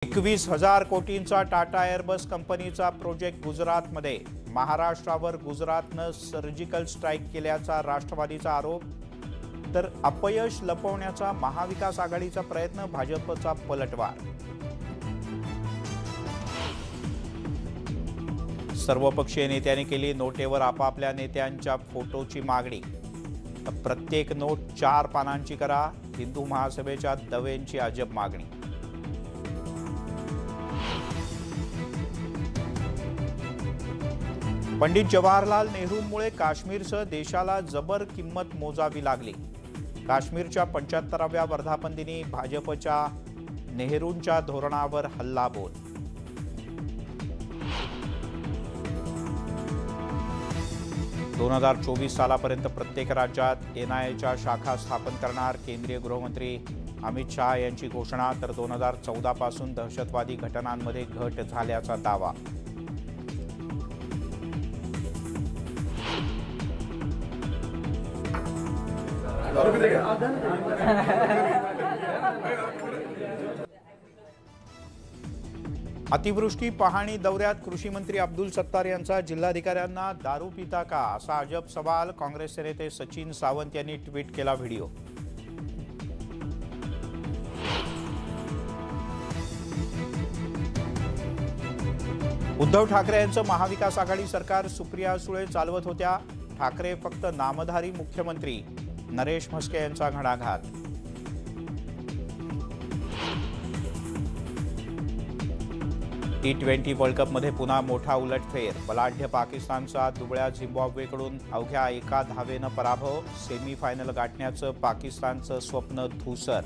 21,000 कोटींचा टाटा एअरबस कंपनीचा प्रोजेक्ट गुजरातमध्ये। महाराष्ट्रावर गुजरातनं सर्जिकल स्ट्राईक केल्याचा राष्ट्रवादीचा आरोप। तर अपयश लपवण्याचा महाविकास आघाडीचा प्रयत्न, भाजपचा पलटवार। सर्वपक्षीय नेत्यांनी केली नोटेवर आपापल्या नेत्यांच्या फोटोची मागणी। प्रत्येक नोट 4 पानांची करा, हिंदू महासभेच्या दवेंची अजब मागणी। पंडित जवाहरलाल नेहरूंमुळे काश्मीरसह देशाला जबर किंमत मोजावी लागली। काश्मीरच्या 75व्या वर्धापनदिनी भाजपच्या नेहरूंच्या धोरणावर हल्लाबोल। दोन 2024 सालापर्यंत प्रत्येक राज्यात एनआयएच्या शाखा स्थापन करणार केंद्रीय गृहमंत्री अमित शाह यांची घोषणा। तर 2014 पासून दहशतवादी घटनांमध्ये घट झाल्याचा दावा। अतिवृष्टी पाहणी दौऱ्यात कृषी मंत्री अब्दुल सत्तार यांचा जिल्हाधिकाऱ्यांना दारू पिता का असा अजब सवाल। काँग्रेसचे नेते सचिन सावंत यांनी ट्विट केला व्हिडिओ। उद्धव ठाकरे यांचं महाविकास आघाडी सरकार सुप्रिया सुळे चालवत होत्या। ठाकरे फक्त नामधारी मुख्यमंत्री, नरेश म्हस्के यांचा घणाघात। T20 वर्ल्ड कपमध्ये पुन्हा मोठा उलटफेर। बलाढ्य पाकिस्तानचा दुबळ्या झिम्बाब्वेकडून अवघ्या 1 धावेनं पराभव। सेमीफायनल गाठण्याचं पाकिस्तानचं स्वप्न धूसर।